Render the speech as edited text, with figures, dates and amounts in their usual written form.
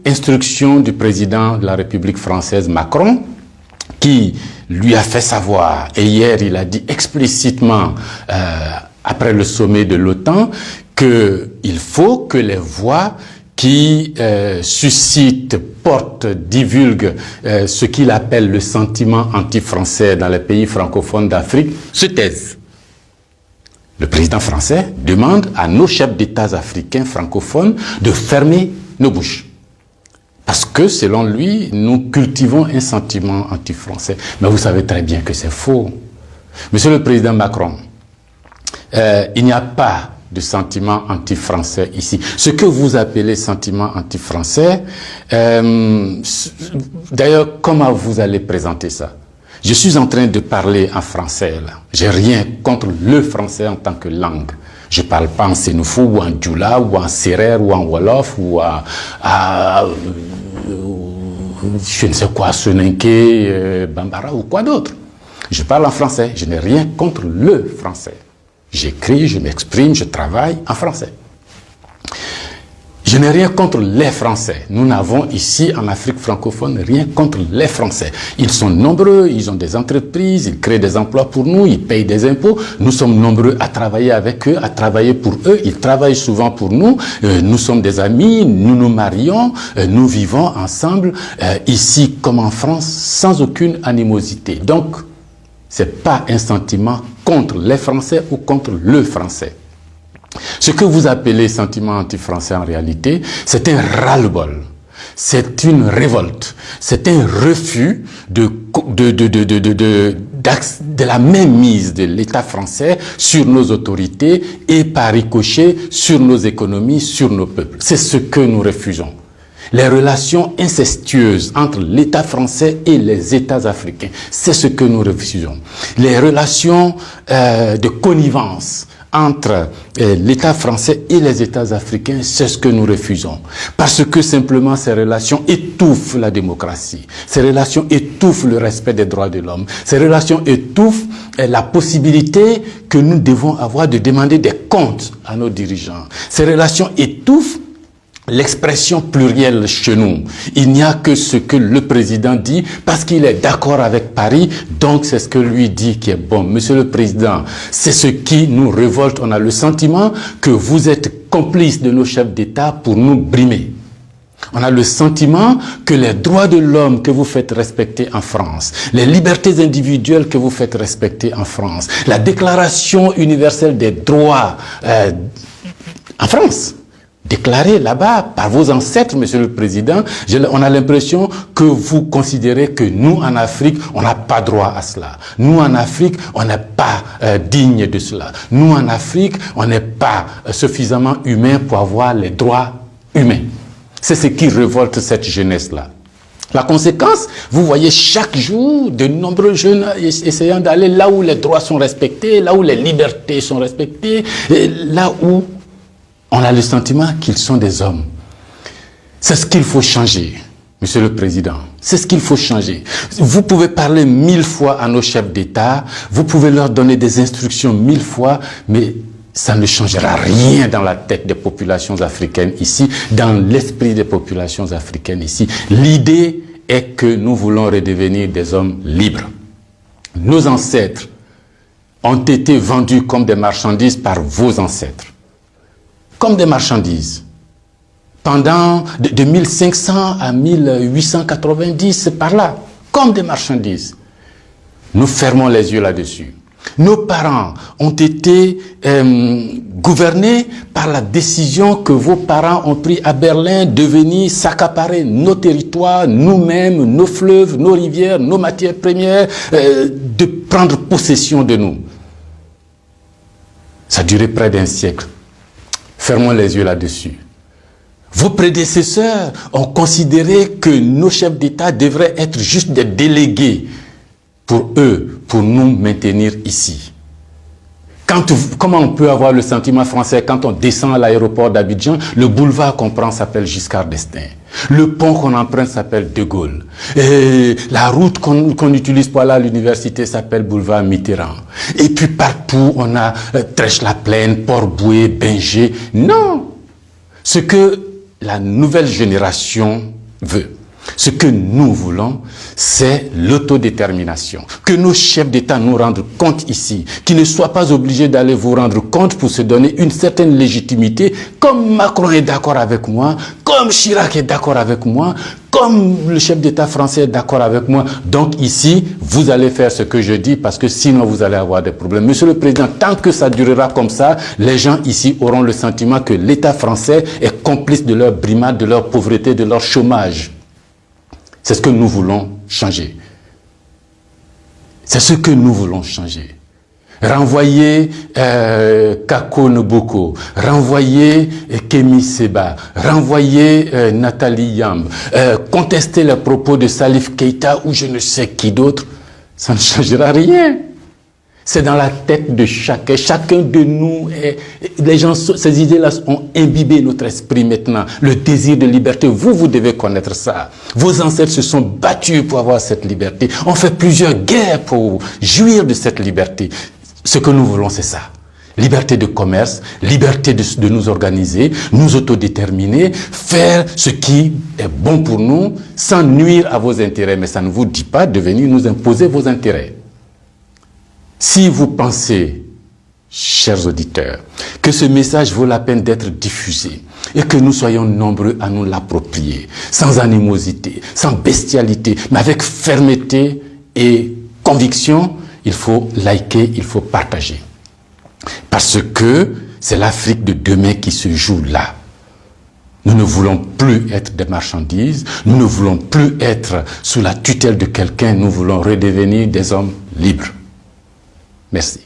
instruction du président de la République française Macron, qui lui a fait savoir, et hier il a dit explicitement, après le sommet de l'OTAN, qu'il faut que les voix qui suscitent, portent, divulguent ce qu'il appelle le sentiment anti-français dans les pays francophones d'Afrique se taisent. Le président français demande à nos chefs d'État africains francophones de fermer nos bouches. Parce que, selon lui, nous cultivons un sentiment anti-français. Mais vous savez très bien que c'est faux. Monsieur le Président Macron, il n'y a pas de sentiment anti-français ici. Ce que vous appelez sentiment anti-français, d'ailleurs, comment vous allez présenter ça? Je suis en train de parler en français, là. J'ai rien contre le français en tant que langue. Je ne parle pas en sénoufou, ou en djoula, ou en sérère, ou en wolof, ou je ne sais quoi, soninké, bambara, ou quoi d'autre. Je parle en français. Je n'ai rien contre le français. J'écris, je m'exprime, je travaille en français. Je n'ai rien contre les Français. Nous n'avons ici, en Afrique francophone, rien contre les Français. Ils sont nombreux, ils ont des entreprises, ils créent des emplois pour nous, ils payent des impôts. Nous sommes nombreux à travailler avec eux, à travailler pour eux. Ils travaillent souvent pour nous. Nous sommes des amis, nous nous marions, nous vivons ensemble, ici comme en France, sans aucune animosité. Donc, ce n'est pas un sentiment contre les Français ou contre le Français. Ce que vous appelez sentiment anti-français en réalité, c'est un ras-le-bol, c'est une révolte, c'est un refus de la mainmise de l'État français sur nos autorités et par ricochet sur nos économies, sur nos peuples. C'est ce que nous refusons. Les relations incestueuses entre l'État français et les États africains, c'est ce que nous refusons. Les relations de connivence entre l'État français et les États africains, c'est ce que nous refusons. Parce que simplement ces relations étouffent la démocratie. Ces relations étouffent le respect des droits de l'homme. Ces relations étouffent la possibilité que nous devons avoir de demander des comptes à nos dirigeants. Ces relations étouffent l'expression plurielle chez nous. Il n'y a que ce que le président dit parce qu'il est d'accord avec Paris, donc c'est ce que lui dit qui est bon. Monsieur le Président, c'est ce qui nous révolte. On a le sentiment que vous êtes complice de nos chefs d'État pour nous brimer. On a le sentiment que les droits de l'homme que vous faites respecter en France, les libertés individuelles que vous faites respecter en France, la Déclaration universelle des droits en France, déclaré là-bas par vos ancêtres, Monsieur le Président, on a l'impression que vous considérez que nous, en Afrique, on n'a pas droit à cela. Nous, en Afrique, on n'est pas digne de cela. Nous, en Afrique, on n'est pas suffisamment humain pour avoir les droits humains. C'est ce qui révolte cette jeunesse-là. La conséquence, vous voyez chaque jour de nombreux jeunes essayant d'aller là où les droits sont respectés, là où les libertés sont respectées, et là où on a le sentiment qu'ils sont des hommes. C'est ce qu'il faut changer, Monsieur le Président. C'est ce qu'il faut changer. Vous pouvez parler 1000 fois à nos chefs d'État, vous pouvez leur donner des instructions 1000 fois, mais ça ne changera rien dans la tête des populations africaines ici, dans l'esprit des populations africaines ici. L'idée est que nous voulons redevenir des hommes libres. Nos ancêtres ont été vendus comme des marchandises par vos ancêtres. Comme des marchandises. Pendant de 1500 à 1890, c'est par là. Comme des marchandises. Nous fermons les yeux là-dessus. Nos parents ont été gouvernés par la décision que vos parents ont prise à Berlin de venir s'accaparer nos territoires, nous-mêmes, nos fleuves, nos rivières, nos matières premières, de prendre possession de nous. Ça a duré près d'un siècle. Fermons les yeux là-dessus. Vos prédécesseurs ont considéré que nos chefs d'État devraient être juste des délégués pour eux, pour nous maintenir ici. Comment on peut avoir le sentiment français quand on descend à l'aéroport d'Abidjan, le boulevard qu'on prend s'appelle Giscard d'Estaing. Le pont qu'on emprunte s'appelle De Gaulle. Et la route qu'on utilise pour aller à l'université s'appelle boulevard Mitterrand. Et puis partout, on a Trèche-la-Plaine, Port-Bouët, Binger. Non! Ce que la nouvelle génération veut. Ce que nous voulons, c'est l'autodétermination. Que nos chefs d'État nous rendent compte ici, qu'ils ne soient pas obligés d'aller vous rendre compte pour se donner une certaine légitimité, comme Macron est d'accord avec moi, comme Chirac est d'accord avec moi, comme le chef d'État français est d'accord avec moi. Donc ici, vous allez faire ce que je dis parce que sinon vous allez avoir des problèmes. Monsieur le Président, tant que ça durera comme ça, les gens ici auront le sentiment que l'État français est complice de leur brimade, de leur pauvreté, de leur chômage. C'est ce que nous voulons changer. C'est ce que nous voulons changer. Renvoyer Kako Noboko, renvoyer Kemi Seba, renvoyer Nathalie Yamb, contester les propos de Salif Keïta ou je ne sais qui d'autre, ça ne changera rien. C'est dans la tête de chacun. Chacun de nous, les gens, ces idées-là ont imbibé notre esprit maintenant. Le désir de liberté, vous devez connaître ça. Vos ancêtres se sont battus pour avoir cette liberté. On fait plusieurs guerres pour jouir de cette liberté. Ce que nous voulons, c'est ça. Liberté de commerce, liberté de nous organiser, nous autodéterminer, faire ce qui est bon pour nous sans nuire à vos intérêts. Mais ça ne vous dit pas de venir nous imposer vos intérêts. Si vous pensez, chers auditeurs, que ce message vaut la peine d'être diffusé et que nous soyons nombreux à nous l'approprier, sans animosité, sans bestialité, mais avec fermeté et conviction, il faut liker, il faut partager. Parce que c'est l'Afrique de demain qui se joue là. Nous ne voulons plus être des marchandises, nous ne voulons plus être sous la tutelle de quelqu'un, nous voulons redevenir des hommes libres. Merci.